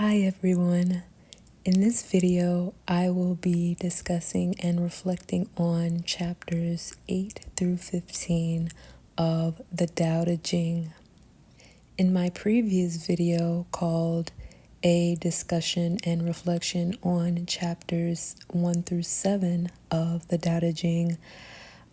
Hi everyone. In this video, I will be discussing and reflecting on chapters 8 through 15 of the Tao Te Ching. In my previous video called A Discussion and Reflection on chapters 1 through 7 of the Tao Te Ching,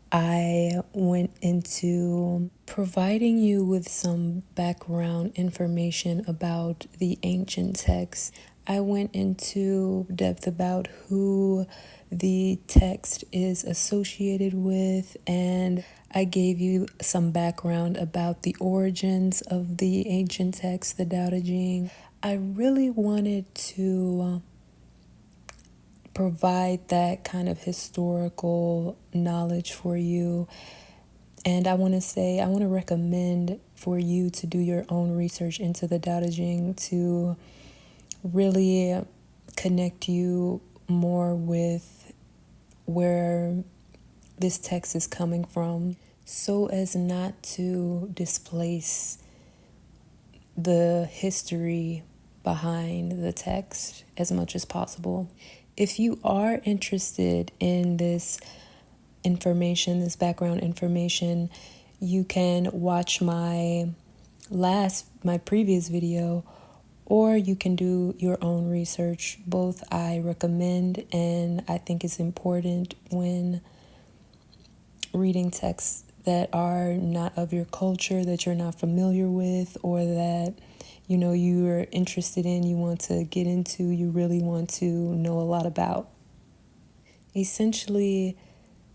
I went into providing you with some background information about the ancient texts. I went into depth about who the text is associated with, and I gave you some background about the origins of the ancient text, the Tao Te Ching. I really wanted to provide that kind of historical knowledge for you. And I want to recommend for you to do your own research into the Tao Te Ching to really connect you more with where this text is coming from, so as not to displace the history behind the text as much as possible. If you are interested in this information, this background information, you can watch my previous video, or you can do your own research. Both I recommend, and I think it's important when reading texts that are not of your culture, that you're not familiar with, or that you're interested in, you want to get into, you really want to know a lot about. Essentially,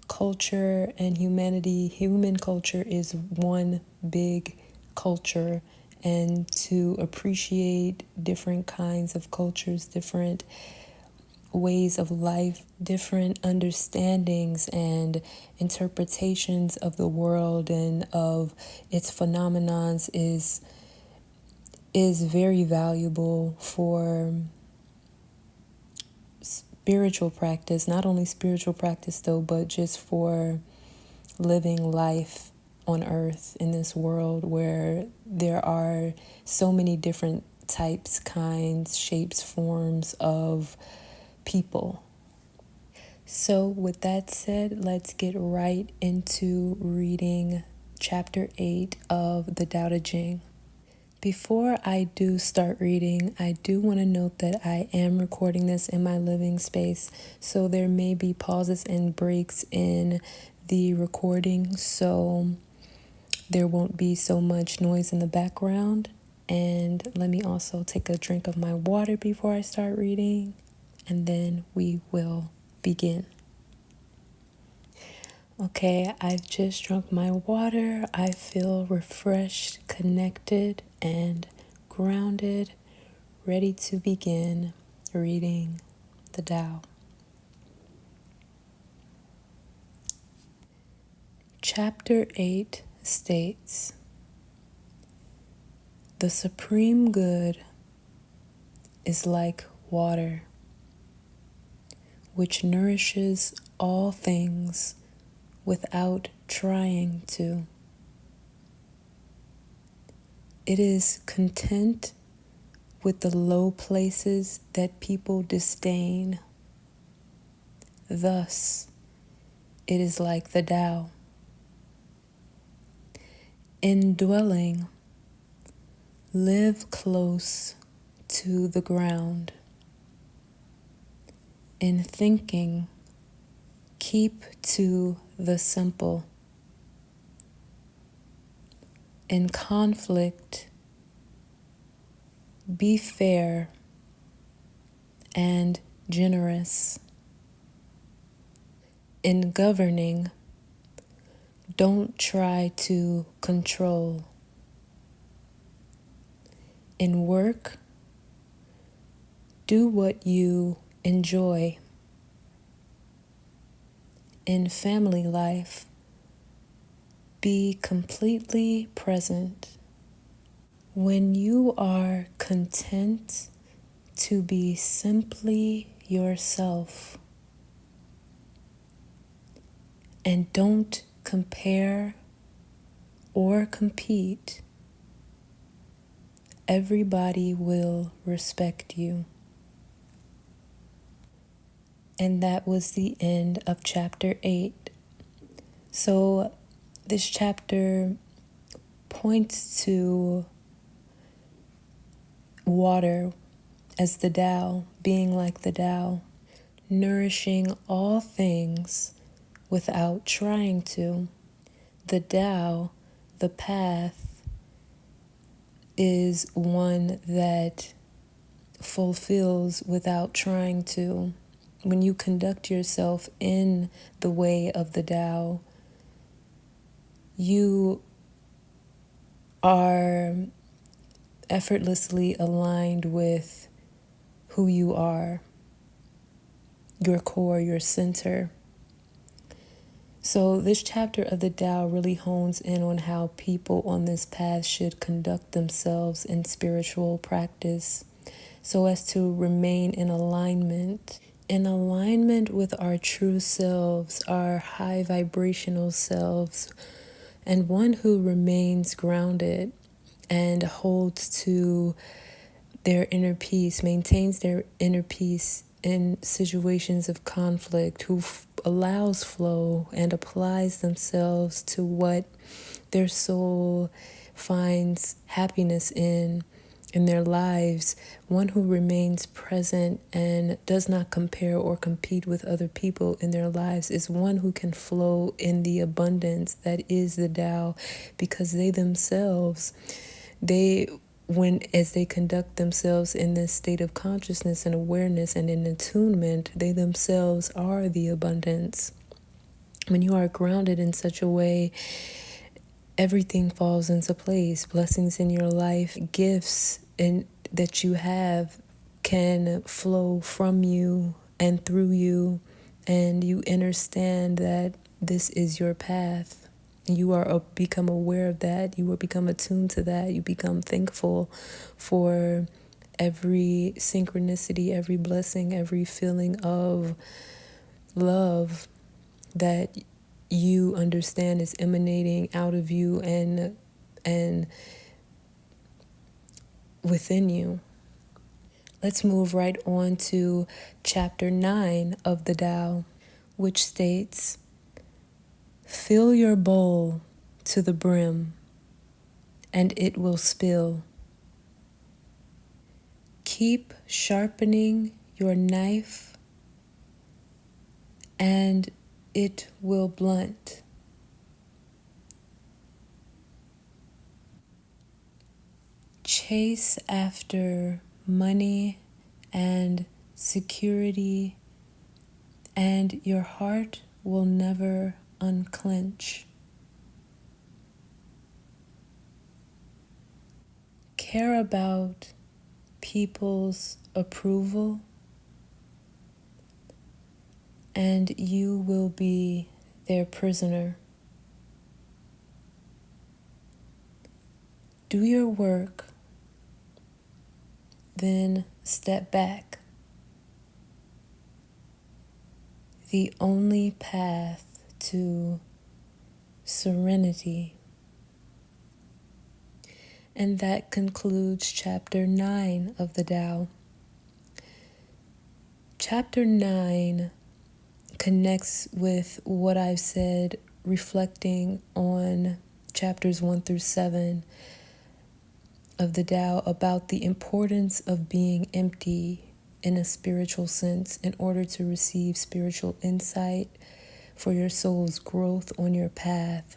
culture and human culture is one big culture, and to appreciate different kinds of cultures, different ways of life, different understandings and interpretations of the world and of its phenomenons is very valuable for spiritual practice. Not only spiritual practice though, but just for living life on earth in this world where there are so many different types, kinds, shapes, forms of people. So with that said, let's get right into reading chapter 8 of the Tao Te Ching. Before I do start reading, I do want to note that I am recording this in my living space, so there may be pauses and breaks in the recording, so there won't be so much noise in the background. And let me also take a drink of my water before I start reading, and then we will begin. Okay, I've just drunk my water. I feel refreshed, connected, and grounded, ready to begin reading the Tao. Chapter 8 states, "The supreme good is like water, which nourishes all things without trying to. It is content with the low places that people disdain. Thus, it is like the Tao. In dwelling, live close to the ground. In thinking, keep to the simple. In conflict, be fair and generous. In governing, don't try to control. In work, do what you enjoy. In family life, be completely present. When you are content to be simply yourself and don't compare or compete, everybody will respect you. And that was the end of chapter 8. So this chapter points to water as the Tao, being like the Tao, nourishing all things without trying to. The Tao, the path, is one that fulfills without trying to. When you conduct yourself in the way of the Tao, you are effortlessly aligned with who you are, your core, your center. So this chapter of the Tao really hones in on how people on this path should conduct themselves in spiritual practice so as to remain in alignment with our true selves, our high vibrational selves, and one who remains grounded and holds to their inner peace, maintains their inner peace in situations of conflict, who allows flow and applies themselves to what their soul finds happiness in their lives, one who remains present and does not compare or compete with other people in their lives, is one who can flow in the abundance that is the Tao, because they themselves, as they conduct themselves in this state of consciousness and awareness and in attunement, they themselves are the abundance. When you are grounded in such a way, everything falls into place. Blessings in your life, gifts that you have can flow from you and through you, and you understand that this is your path. You are become aware of that. You will become attuned to that. You become thankful for every synchronicity, every blessing, every feeling of love that you understand is emanating out of you and within you. Let's move right on to chapter 9 of the Tao, which states, "Fill your bowl to the brim, and it will spill. Keep sharpening your knife, and it will blunt. Chase after money and security, and your heart will never unclench. Care about people's approval, and you will be their prisoner. Do your work, then step back. The only path to serenity." And that concludes chapter 9 of the Tao. Chapter 9 connects with what I've said, reflecting on chapters 1 through 7 of the Tao about the importance of being empty in a spiritual sense in order to receive spiritual insight for your soul's growth on your path,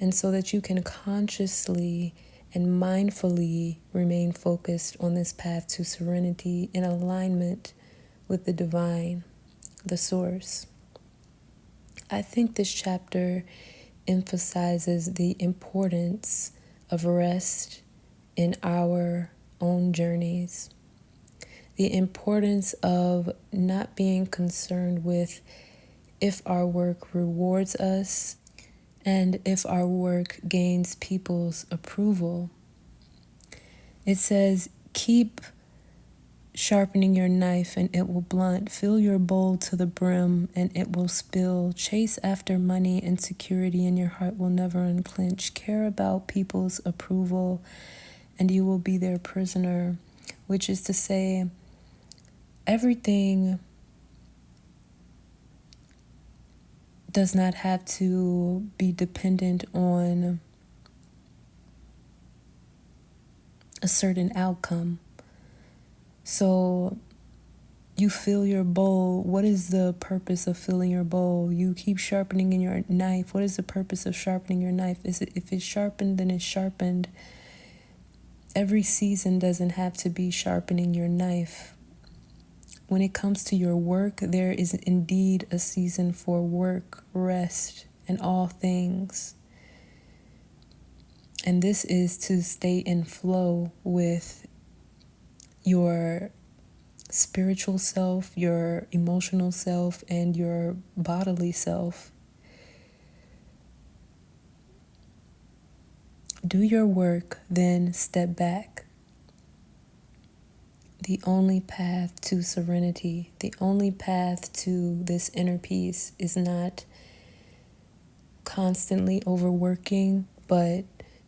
and so that you can consciously and mindfully remain focused on this path to serenity in alignment with the divine, the source. I think this chapter emphasizes the importance of rest in our own journeys, the importance of not being concerned with if our work rewards us and if our work gains people's approval. It says, "Keep sharpening your knife and it will blunt. Fill your bowl to the brim and it will spill. Chase after money and security and your heart will never unclench. Care about people's approval, and you will be their prisoner, which is to say, everything does not have to be dependent on a certain outcome. So you fill your bowl. What is the purpose of filling your bowl? You keep sharpening in your knife. What is the purpose of sharpening your knife? If it's sharpened, then it's sharpened. Every season doesn't have to be sharpening your knife. When it comes to your work, there is indeed a season for work, rest, and all things. And this is to stay in flow with your spiritual self, your emotional self, and your bodily self. Do your work, then step back. The only path to serenity, the only path to this inner peace is not constantly overworking, but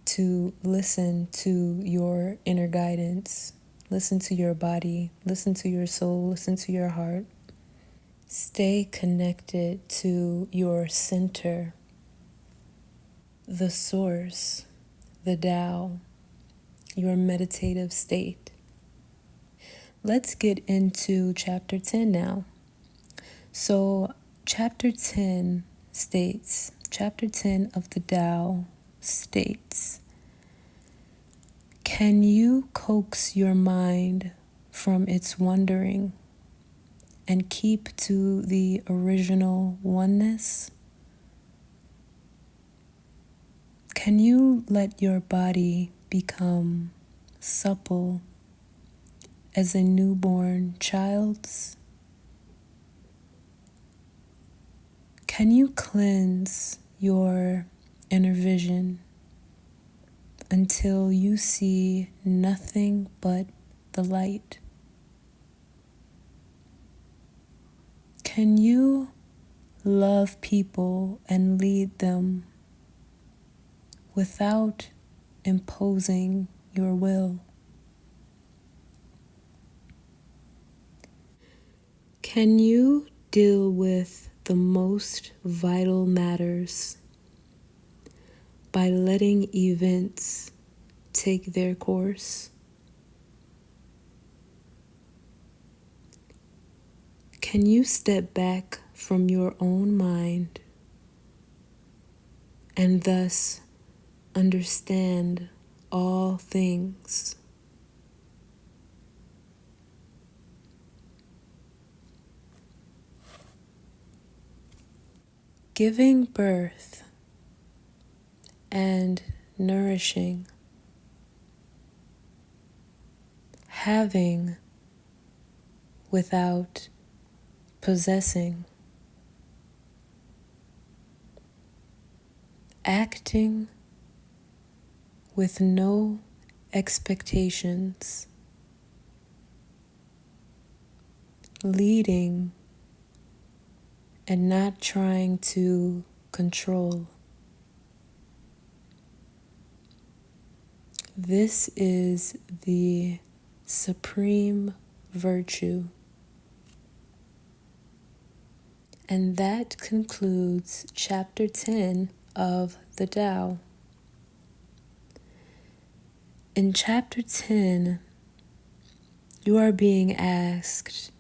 to listen to your inner guidance. Listen to your body, listen to your soul, listen to your heart. Stay connected to your center, the source, the Tao, your meditative state. Let's get into chapter 10 now. So, chapter 10 states, chapter 10 of the Tao states, can you coax your mind from its wandering and keep to the original oneness? Can you let your body become supple as a newborn child's? Can you cleanse your inner vision until you see nothing but the light? Can you love people and lead them without imposing your will? Can you deal with the most vital matters by letting events take their course? Can you step back from your own mind and thus understand all things? Giving birth and nourishing, having without possessing, acting with no expectations, leading and not trying to control. This is the supreme virtue. And that concludes chapter 10 of the Tao. In chapter 10, you are being asked,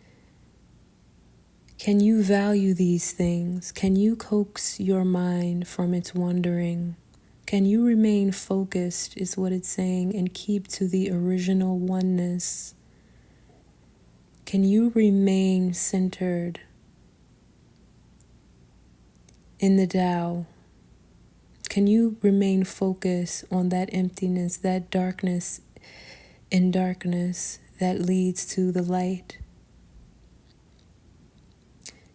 can you value these things? Can you coax your mind from its wandering? Can you remain focused, is what it's saying, and keep to the original oneness? Can you remain centered in the Tao? Can you remain focused on that emptiness, that darkness in darkness that leads to the light?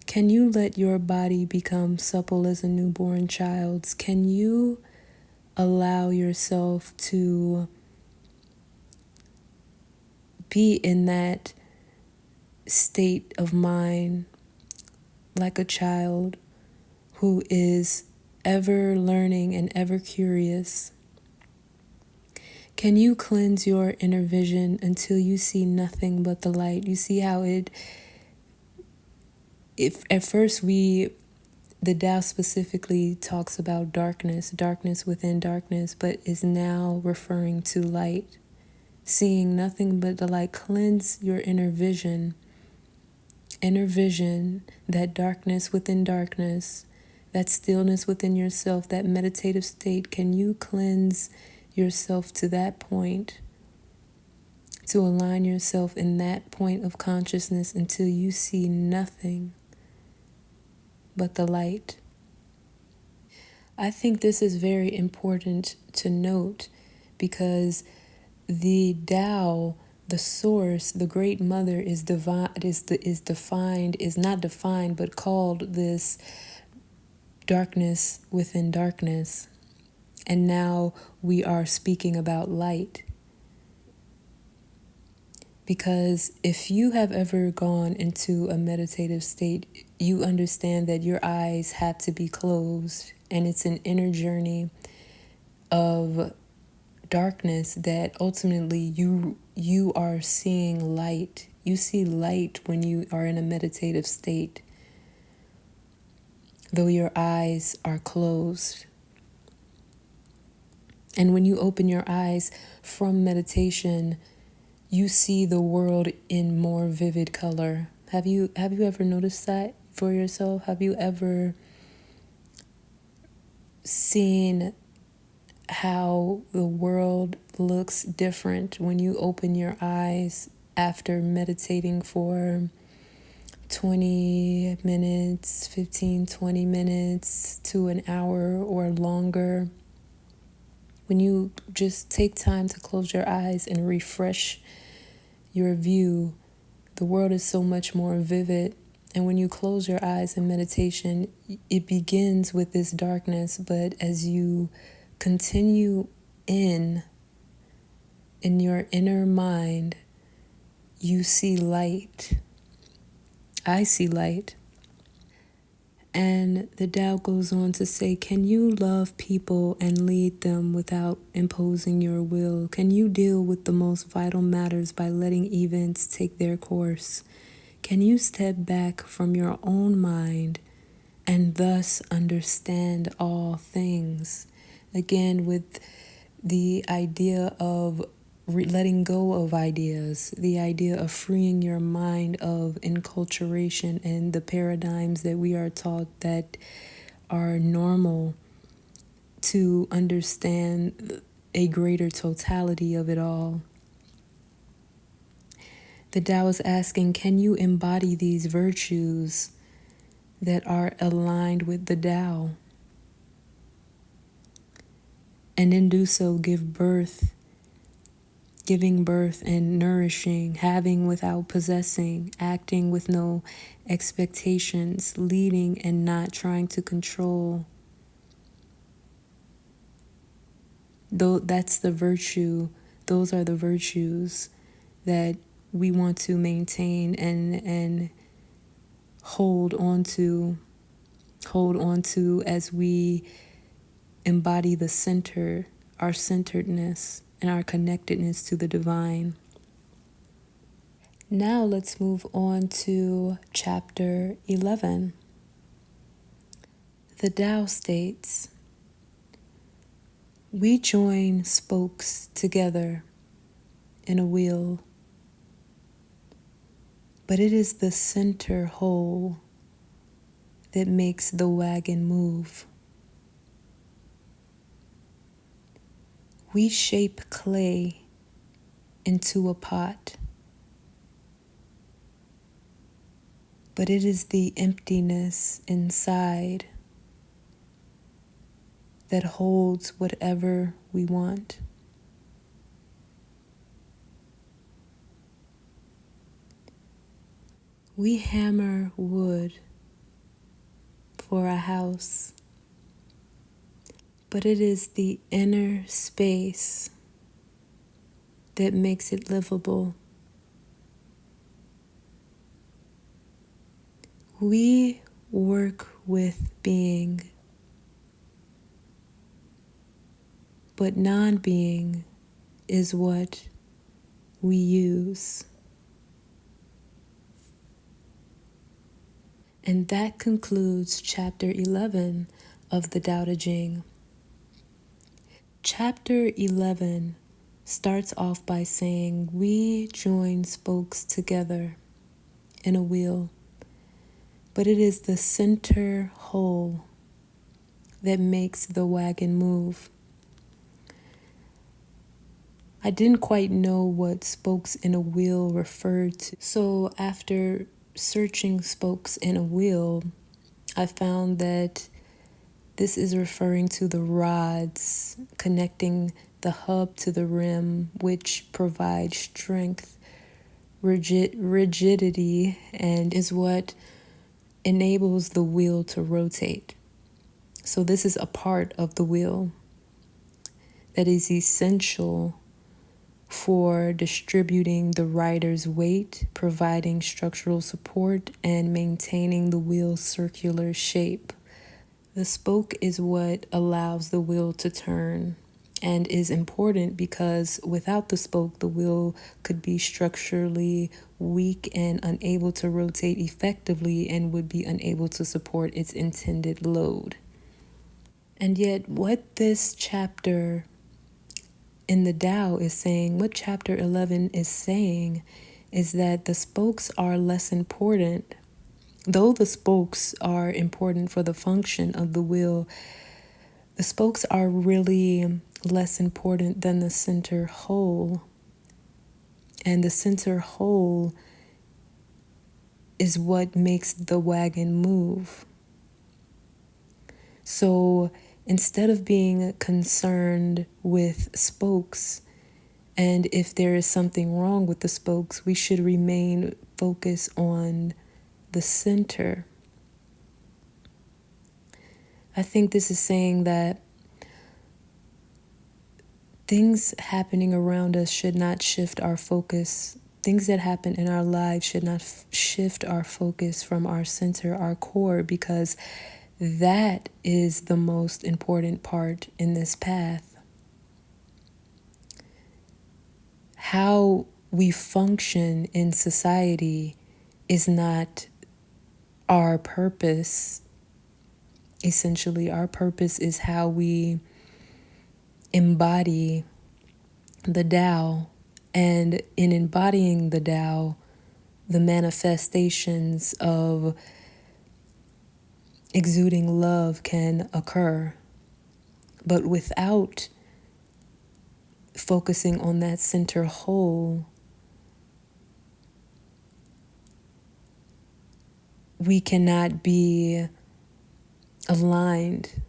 Can you let your body become supple as a newborn child's? Can you allow yourself to be in that state of mind like a child who is ever learning and ever curious? Can you cleanse your inner vision until you see nothing but the light? You see how if at first the Tao specifically talks about darkness, darkness within darkness, but is now referring to light. Seeing nothing but the light. Cleanse your inner vision, that darkness within darkness, that stillness within yourself, that meditative state. Can you cleanse yourself to that point, to align yourself in that point of consciousness until you see nothing but the light? I think this is very important to note because the Tao, the source, the great mother is not defined, but called this darkness within darkness. And now we are speaking about light. Because if you have ever gone into a meditative state, you understand that your eyes have to be closed, and it's an inner journey of darkness that ultimately you are seeing light. You see light when you are in a meditative state, though your eyes are closed. And when you open your eyes from meditation, you see the world in more vivid color. Have you ever noticed that for yourself? Have you ever seen how the world looks different when you open your eyes after meditating for 20 minutes, 15, 20 minutes to an hour or longer? When you just take time to close your eyes and refresh your view, the world is so much more vivid. And when you close your eyes in meditation, it begins with this darkness, but as you continue in your inner mind, you see light. I see light. And the Tao goes on to say, can you love people and lead them without imposing your will? Can you deal with the most vital matters by letting events take their course? Can you step back from your own mind and thus understand all things? Again, with the idea of letting go of ideas, the idea of freeing your mind of enculturation and the paradigms that we are taught that are normal, to understand a greater totality of it all. The Tao is asking, can you embody these virtues that are aligned with the Tao? And in do so, giving birth and nourishing, having without possessing, acting with no expectations, leading and not trying to control. Though that's the virtue, those are the virtues that we want to maintain and hold on to as we embody the center, our centeredness and our connectedness to the divine. Now let's move on to chapter 11. The Tao states, we join spokes together in a wheel, but it is the center whole that makes the wagon move. We shape clay into a pot, but it is the emptiness inside that holds whatever we want. We hammer wood for a house, but it is the inner space that makes it livable. We work with being, but non-being is what we use. And that concludes chapter 11 of the Tao Te Ching. Chapter 11 starts off by saying, we join spokes together in a wheel, but it is the center whole that makes the wagon move. I didn't quite know what spokes in a wheel referred to. So after searching spokes in a wheel, I found that this is referring to the rods connecting the hub to the rim, which provide strength, rigidity, and is what enables the wheel to rotate. So this is a part of the wheel that is essential for distributing the rider's weight, providing structural support, and maintaining the wheel's circular shape. The spoke is what allows the wheel to turn and is important because without the spoke, the wheel could be structurally weak and unable to rotate effectively and would be unable to support its intended load. And yet, what this chapter in the Tao is saying, what chapter 11 is saying, is that the spokes are less important. Though the spokes are important for the function of the wheel, the spokes are really less important than the center whole. And the center whole is what makes the wagon move. So instead of being concerned with spokes, and if there is something wrong with the spokes, we should remain focused on the center. I think this is saying that things happening around us should not shift our focus. Things that happen in our lives should not shift our focus from our center, our core, because that is the most important part in this path. How we function in society is not our purpose. Essentially, our purpose is how we embody the Tao, and in embodying the Tao, the manifestations of exuding love can occur. But without focusing on that center whole, we cannot be aligned.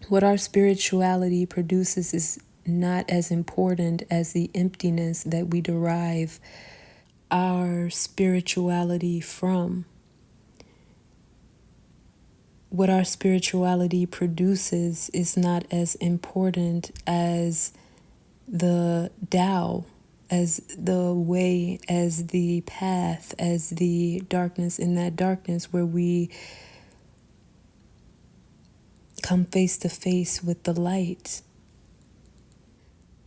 What our spirituality produces is not as important as the emptiness that we derive our spirituality from. What our spirituality produces is not as important as the Tao, as the way, as the path, as the darkness in that darkness where we come face to face with the light.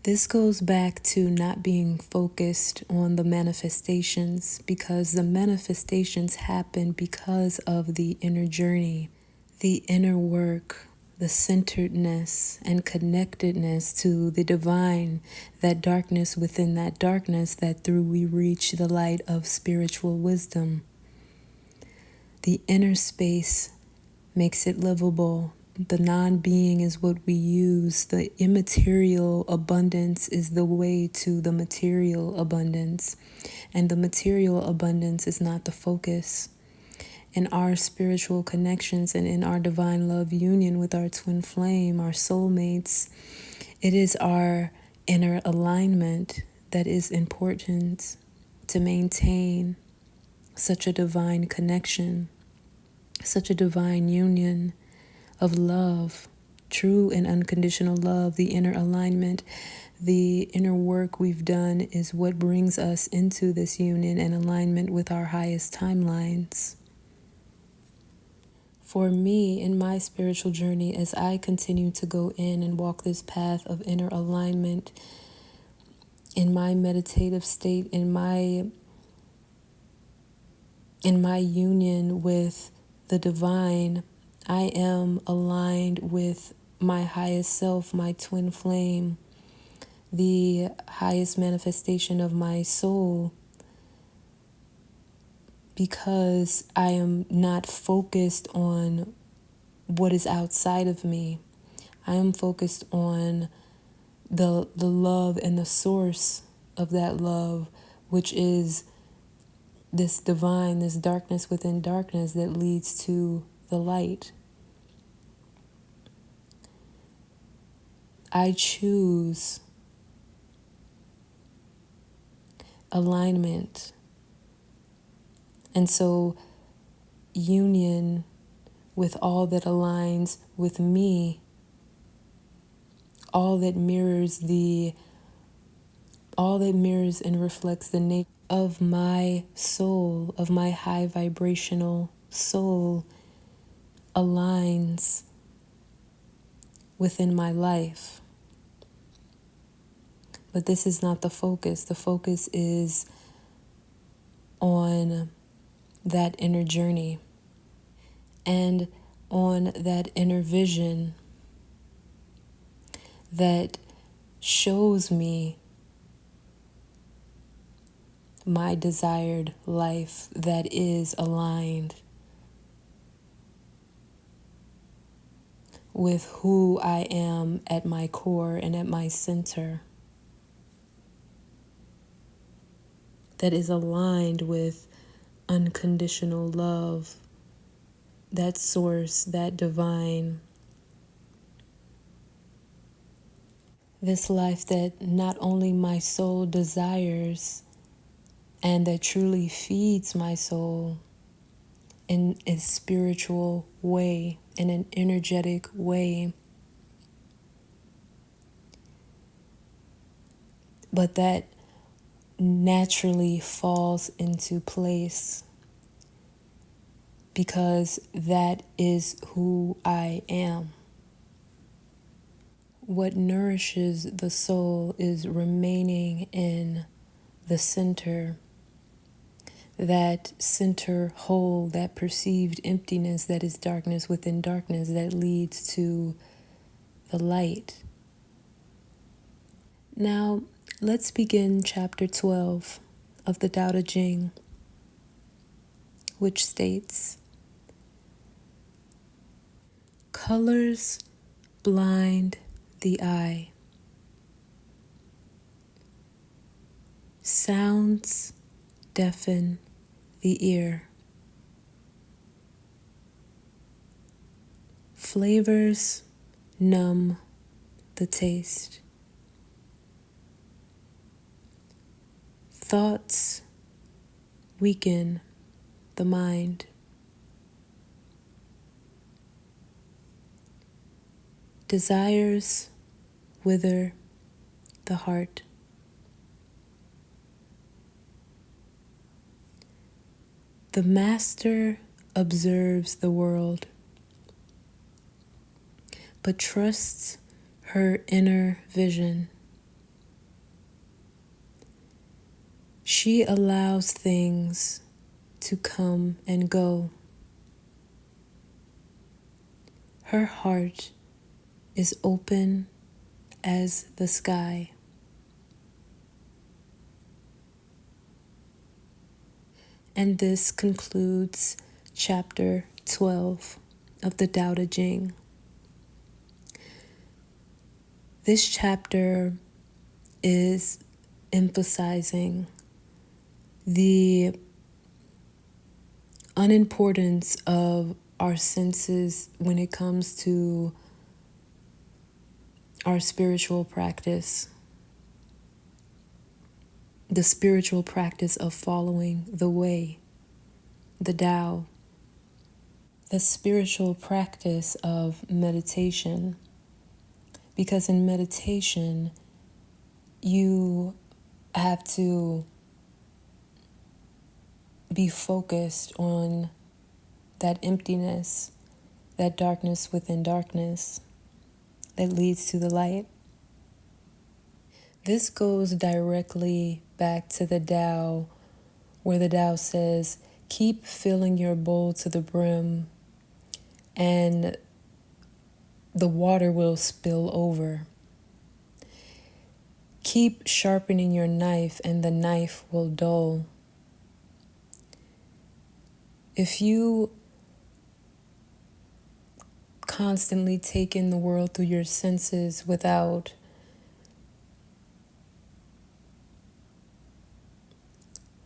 This goes back to not being focused on the manifestations, because the manifestations happen because of the inner journey, the inner work, the centeredness and connectedness to the divine, that darkness within that darkness that through we reach the light of spiritual wisdom. The inner space makes it livable. The non-being is what we use. The immaterial abundance is the way to the material abundance. And the material abundance is not the focus. In our spiritual connections and in our divine love union with our twin flame, our soulmates, it is our inner alignment that is important to maintain such a divine connection, such a divine union of love, true and unconditional love. The inner alignment, the inner work we've done is what brings us into this union and alignment with our highest timelines. For me, in my spiritual journey, as I continue to go in and walk this path of inner alignment, in my meditative state, in my union with the divine, I am aligned with my highest self, my twin flame, the highest manifestation of my soul, because I am not focused on what is outside of me. I am focused on the love and the source of that love, which is this divine, this darkness within darkness that leads to the light. I choose alignment. And so union with all that aligns with me, all that mirrors and reflects the nature of my soul, of my high vibrational soul, aligns within my life. But this is not the focus. The focus is on that inner journey and on that inner vision that shows me my desired life that is aligned with who I am at my core and at my center, that is aligned with unconditional love, that source, that divine. This life that not only my soul desires and that truly feeds my soul in a spiritual way, in an energetic way, but that naturally falls into place because that is who I am. What nourishes the soul is remaining in the center, that center hole, that perceived emptiness that is darkness within darkness that leads to the light. Now, let's begin chapter 12 of the Tao Te Ching, which states, "Colors blind the eye. Sounds deafen the ear. Flavors numb the taste. Thoughts weaken the mind. Desires wither the heart. The master observes the world, but trusts her inner vision. She allows things to come and go. Her heart is open as the sky." And this concludes chapter 12 of the Tao Te Ching. This chapter is emphasizing the unimportance of our senses when it comes to our spiritual practice, the spiritual practice of following the way, the Tao, the spiritual practice of meditation. Because in meditation, you have to be focused on that emptiness, that darkness within darkness that leads to the light. This goes directly back to the Tao, where the Tao says, keep filling your bowl to the brim and the water will spill over. Keep sharpening your knife and the knife will dull. If you constantly take in the world through your senses without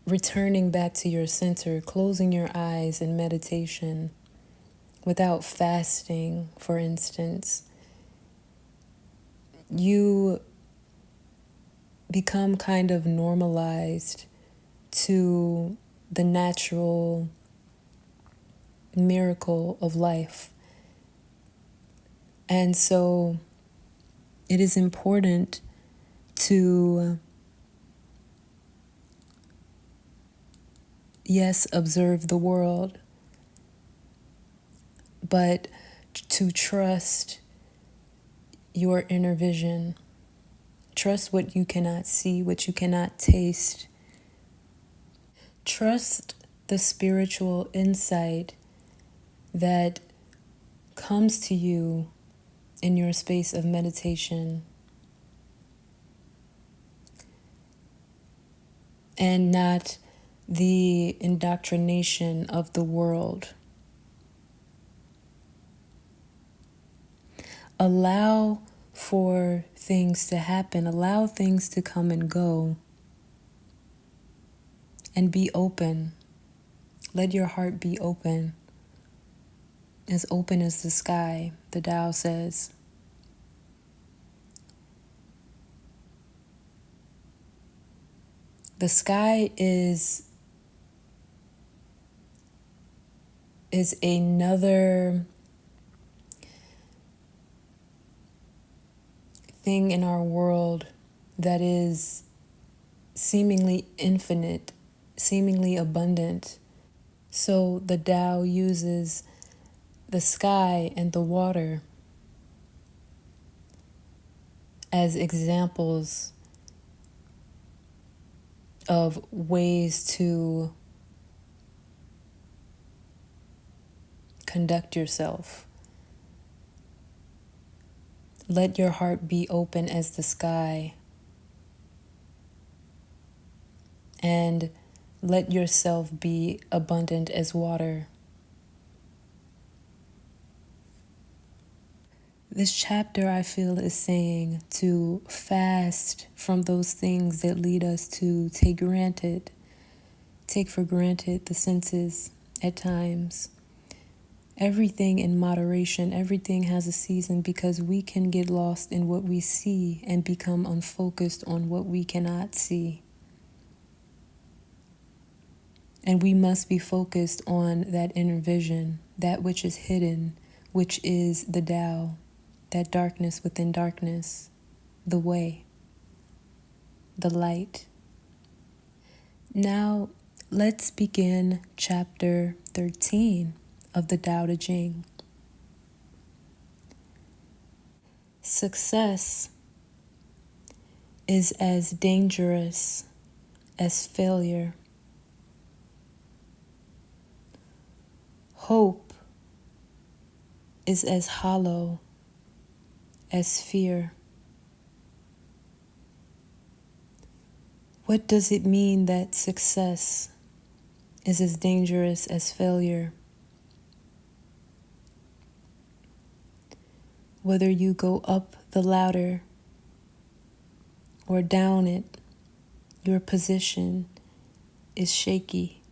returning back to your center, closing your eyes in meditation, without fasting, for instance, you become kind of normalized to the natural miracle of life. And so it is important to, yes, observe the world, but to trust your inner vision. Trust what you cannot see, what you cannot taste. Trust the spiritual insight that comes to you in your space of meditation, and not the indoctrination of the world. Allow for things to happen, allow things to come and go, and be open. Let your heart be open as the sky, the Tao says. The sky is another thing in our world that is seemingly infinite, seemingly abundant. So the Tao uses the sky and the water as examples of ways to conduct yourself. Let your heart be open as the sky, and let yourself be abundant as water. This chapter, I feel, is saying to fast from those things that lead us to take for granted the senses at times. Everything in moderation, everything has a season, because we can get lost in what we see and become unfocused on what we cannot see. And we must be focused on that inner vision, that which is hidden, which is the Tao, that darkness within darkness, the way, the light. Now, let's begin chapter 13 of the Tao Te Ching. Success is as dangerous as failure. Hope is as hollow as fear. What does it mean that success is as dangerous as failure? Whether you go up the ladder or down it, your position is shaky.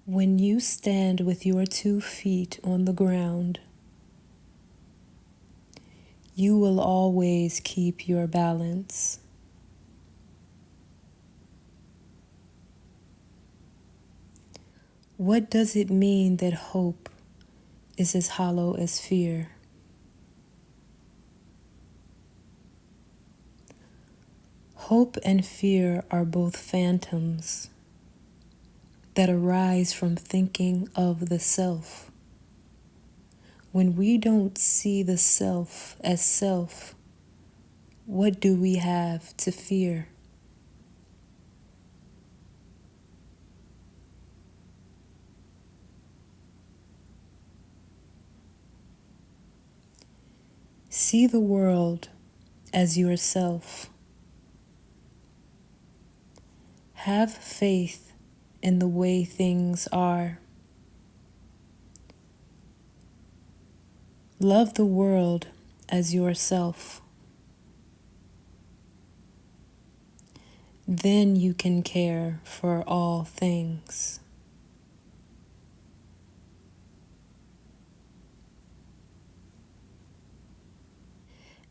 When you stand with your 2 feet on the ground, you will always keep your balance. What does it mean that hope is as hollow as fear? Hope and fear are both phantoms. that arise from thinking of the self. When we don't see the self as self, what do we have to fear? See the world as yourself. Have faith in the way things are. Love the world as yourself. Then you can care for all things.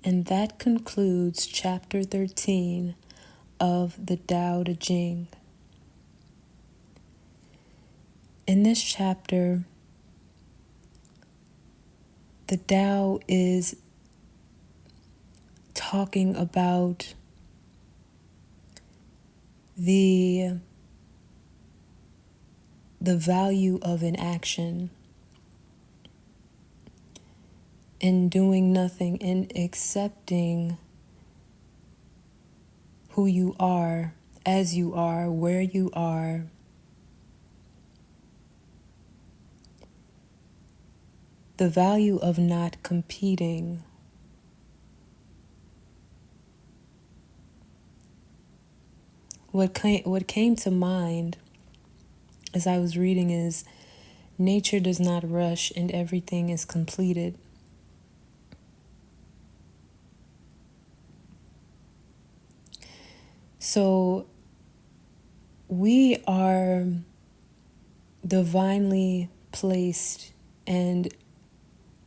And that concludes chapter 13 of the Tao Te Ching. In this chapter, the Tao is talking about the value of an action, in doing nothing, in accepting who you are, as you are, where you are, the value of not competing. What came to mind as I was reading is nature does not rush and everything is completed. So we are divinely placed and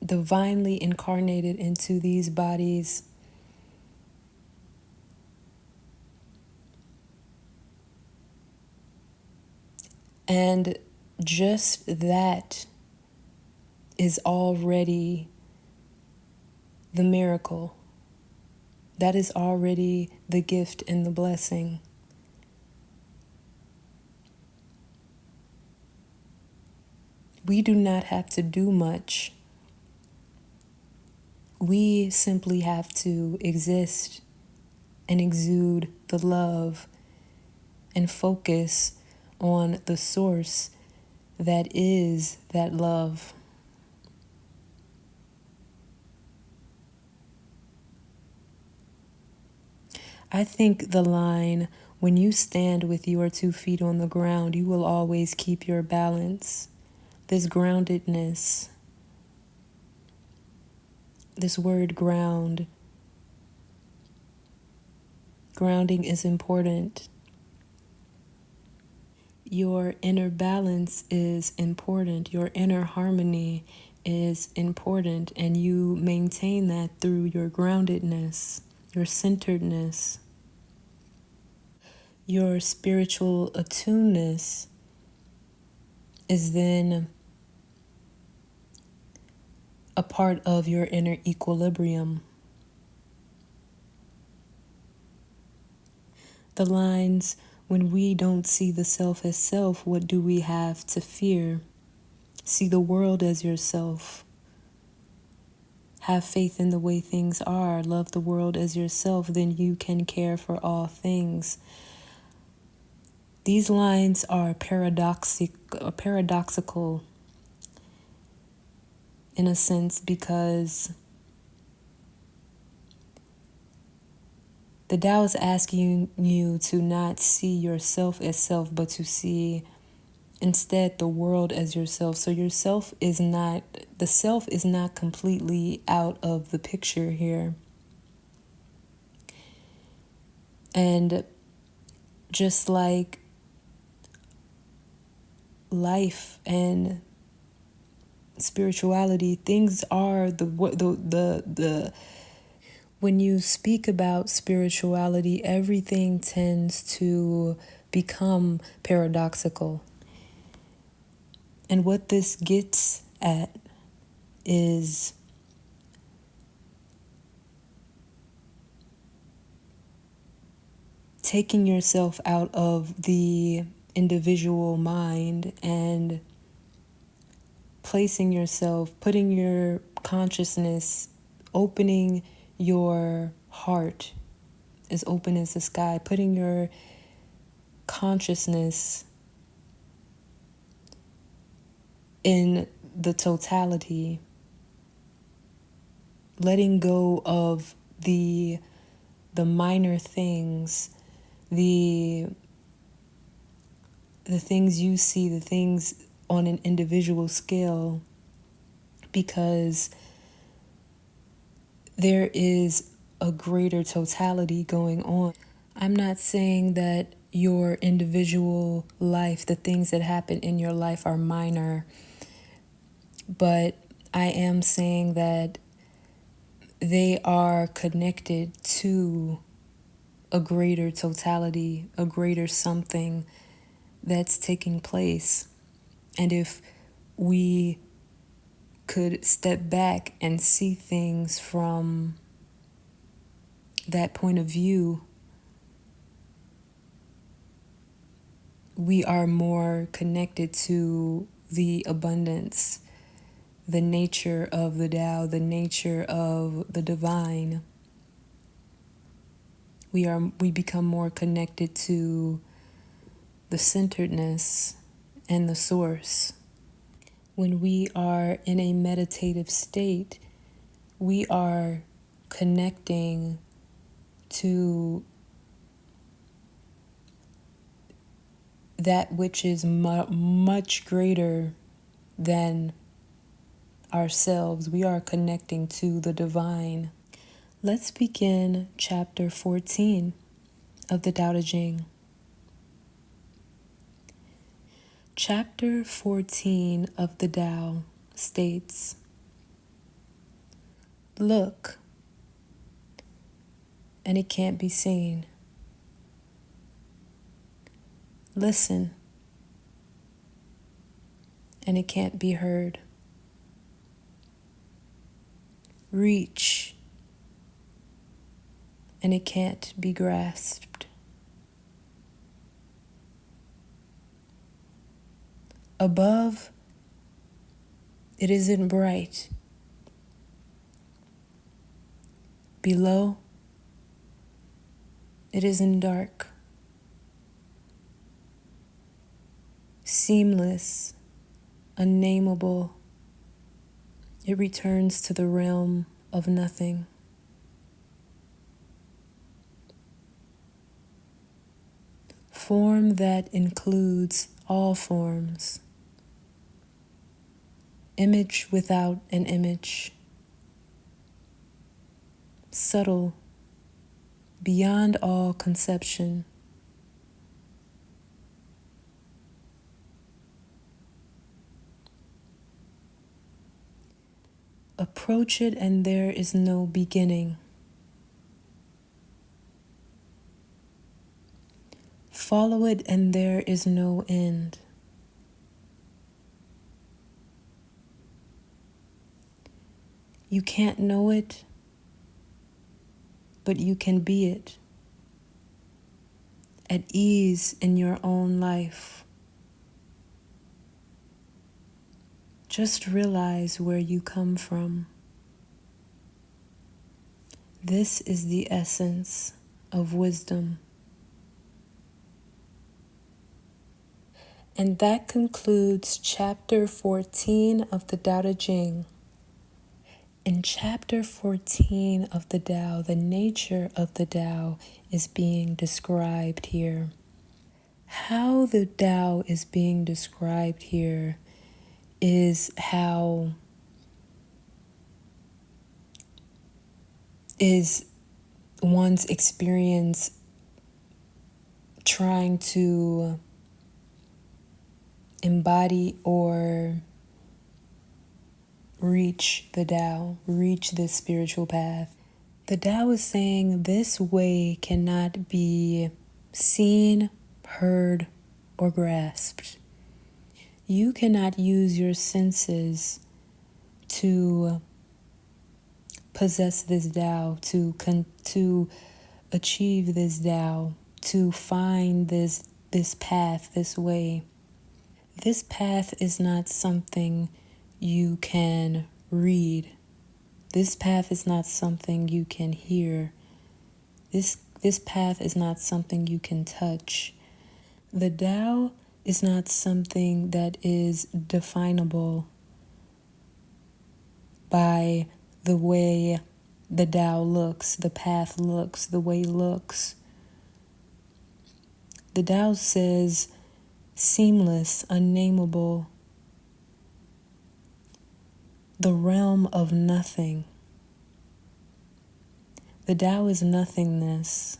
divinely incarnated into these bodies. And just that is already the miracle. That is already the gift and the blessing. We do not have to do much. We simply have to exist and exude the love and focus on the source that is that love. I think the line, when you stand with your 2 feet on the ground, you will always keep your balance. This groundedness, this word grounding is important. Your inner balance is important. Your inner harmony is important. And you maintain that through your groundedness, your centeredness, your spiritual attuneness is then a part of your inner equilibrium. The lines, when we don't see the self as self, what do we have to fear? See the world as yourself. Have faith in the way things are. Love the world as yourself. Then you can care for all things. These lines are paradoxical in a sense because the Tao is asking you to not see yourself as self, but to see instead the world as yourself. So the self is not completely out of the picture here. And just like life and spirituality, things are the when you speak about spirituality, everything tends to become paradoxical. And what this gets at is taking yourself out of the individual mind and placing yourself, putting your consciousness, opening your heart as open as the sky, putting your consciousness in the totality, letting go of the minor things, the things you see, the things on an individual scale, because there is a greater totality going on. I'm not saying that your individual life, the things that happen in your life are minor, but I am saying that they are connected to a greater totality, a greater something that's taking place. And if we could step back and see things from that point of view, we are more connected to the abundance, the nature of the Tao, the nature of the divine. We become more connected to the centeredness and the source. When we are in a meditative state, we are connecting to that which is much greater than ourselves. We are connecting to the divine. Let's begin chapter 14 of the Tao Te Ching. Chapter 14 of the Tao states, "Look, and it can't be seen. Listen, and it can't be heard. Reach, and it can't be grasped. Above, it isn't bright. Below, it isn't dark. Seamless, unnameable, it returns to the realm of nothing. Form that includes all forms. Image without an image. Subtle, beyond all conception. Approach it and there is no beginning. Follow it and there is no end. You can't know it, but you can be it. At ease in your own life. Just realize where you come from. This is the essence of wisdom." And that concludes chapter 14 of the Tao Te Ching. In chapter 14 of the Tao, the nature of the Tao is being described here. How the Tao is being described here is how is one's experience trying to embody or reach the Tao, reach this spiritual path. The Tao is saying this way cannot be seen, heard, or grasped. You cannot use your senses to possess this Tao, to achieve this Tao, to find this this path, this way. This path is not something you can read. This path is not something you can hear. This path is not something you can touch. The Tao is not something that is definable by the way the Tao looks, the path looks, the way looks. The Tao says seamless, unnameable, the realm of nothing. The Tao is nothingness.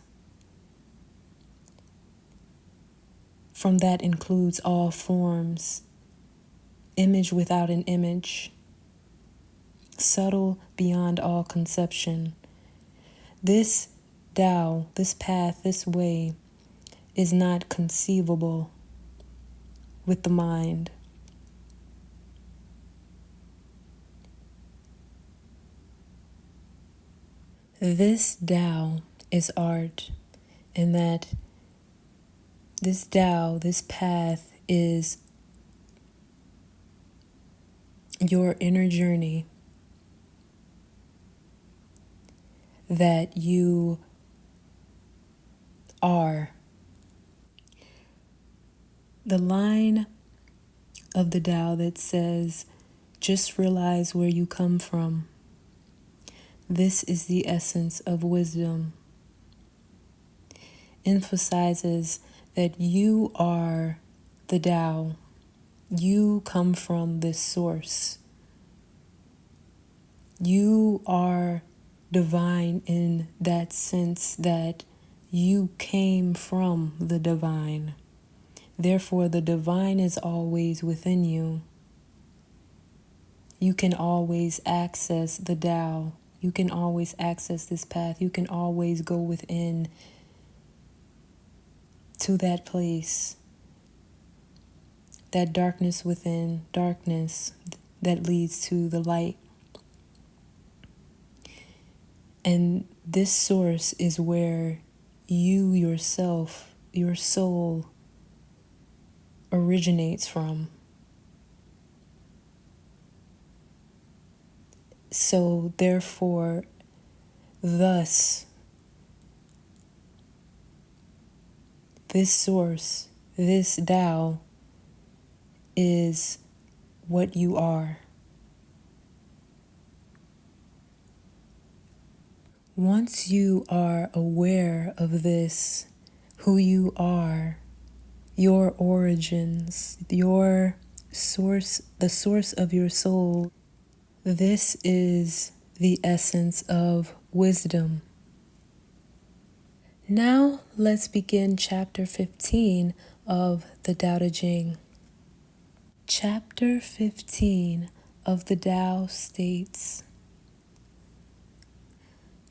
From that includes all forms, image without an image, subtle beyond all conception. This Tao, this path, this way is not conceivable with the mind. This Tao is art, and that this Tao, this path is your inner journey that you are. The line of the Tao that says, just realize where you come from. This is the essence of wisdom. Emphasizes that you are the Tao. You come from this source. You are divine in that sense that you came from the divine. Therefore, the divine is always within you. You can always access the Tao. You can always access this path. You can always go within to that place, that darkness within darkness that leads to the light. And this source is where you yourself, your soul, originates from. So therefore, thus, this source, this Tao, is what you are. Once you are aware of this, who you are, your origins, your source, the source of your soul, this is the essence of wisdom. Now let's begin chapter 15 of the Tao Te Ching. Chapter 15 of the Tao states,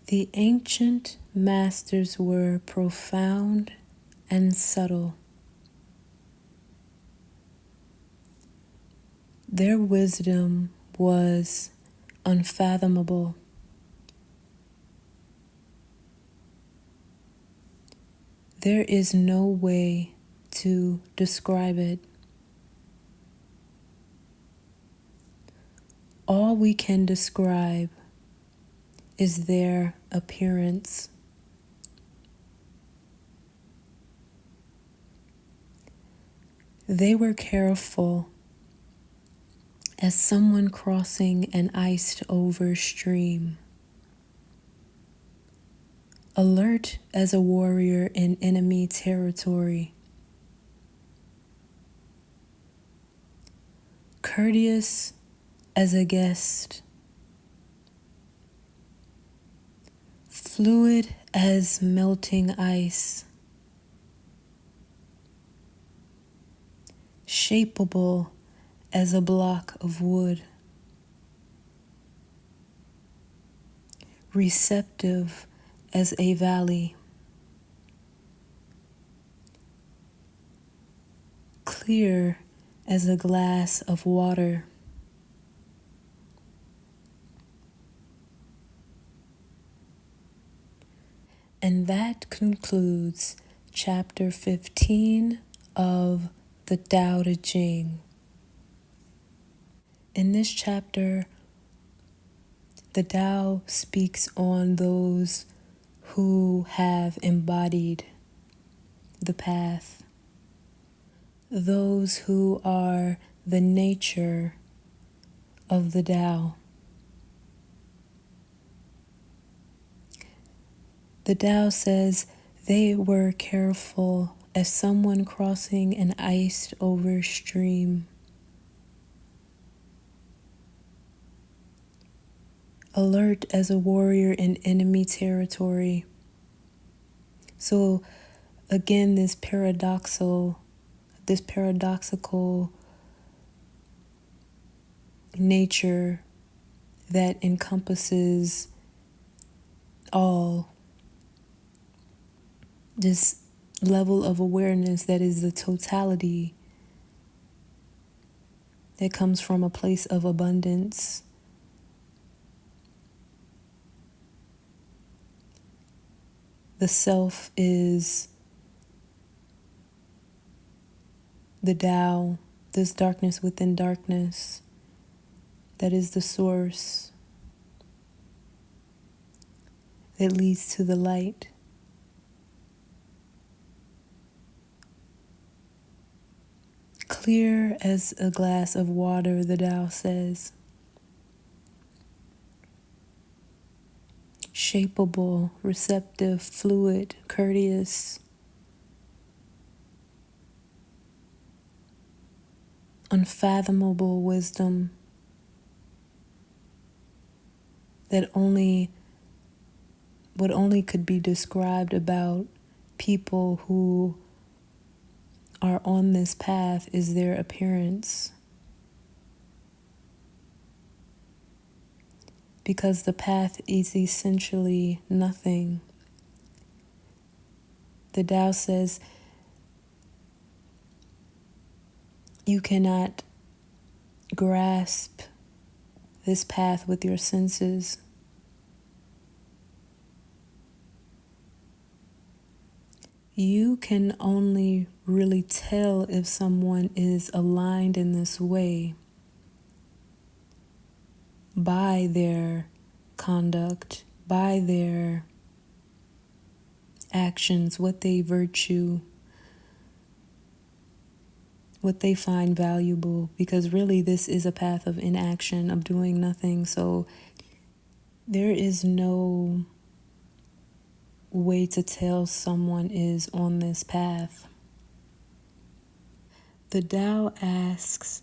the ancient masters were profound and subtle. Their wisdom was unfathomable. There is no way to describe it. All we can describe is their appearance. They were careful as someone crossing an iced-over stream, alert as a warrior in enemy territory, courteous as a guest, fluid as melting ice, shapeable as a block of wood, receptive as a valley, clear as a glass of water, and that concludes chapter 15 of the Tao Te Ching. In this chapter, the Tao speaks on those who have embodied the path, those who are the nature of the Tao. The Tao says they were careful as someone crossing an iced over stream, alert as a warrior in enemy territory. So again, this paradoxical nature that encompasses all, this level of awareness that is the totality that comes from a place of abundance. The self is the Tao, this darkness within darkness, that is the source that leads to the light. Clear as a glass of water, the Tao says. Shapeable, receptive, fluid, courteous, unfathomable wisdom that what only could be described about people who are on this path is their appearance. Because the path is essentially nothing. The Tao says you cannot grasp this path with your senses. You can only really tell if someone is aligned in this way by their conduct, by their actions, what they virtue, what they find valuable, because really this is a path of inaction, of doing nothing. So there is no way to tell someone is on this path. The Tao asks,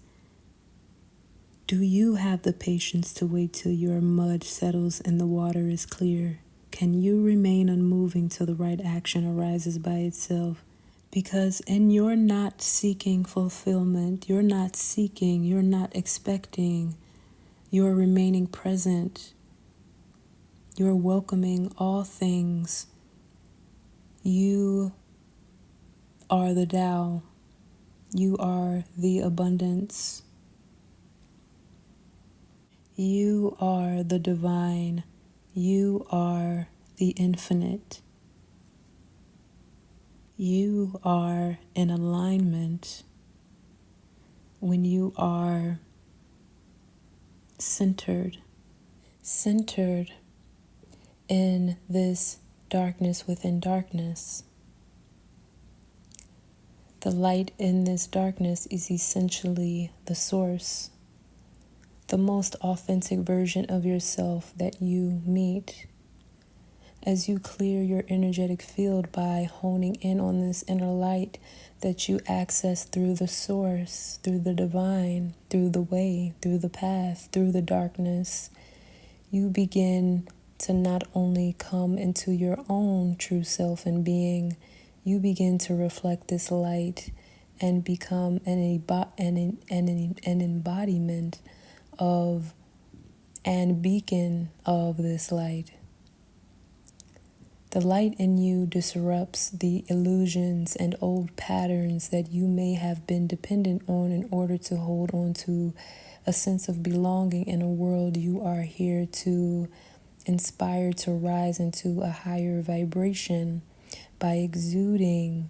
do you have the patience to wait till your mud settles and the water is clear? Can you remain unmoving till the right action arises by itself? Because in your not seeking fulfillment, you're not seeking, you're not expecting, you're remaining present, you're welcoming all things. You are the Tao. You are the abundance. You are the divine. You are the infinite. You are in alignment when you are centered in this darkness within darkness. The light in this darkness is essentially the source, the most authentic version of yourself that you meet. As you clear your energetic field by honing in on this inner light that you access through the source, through the divine, through the way, through the path, through the darkness, you begin to not only come into your own true self and being, you begin to reflect this light and become an embodiment of and beacon of this light. The light in you disrupts the illusions and old patterns that you may have been dependent on in order to hold on to a sense of belonging in a world you are here to inspire to rise into a higher vibration by exuding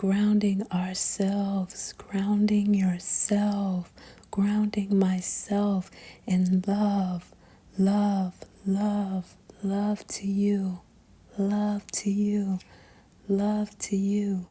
grounding ourselves, grounding yourself, grounding myself in love, love, love, love to you, love to you, love to you.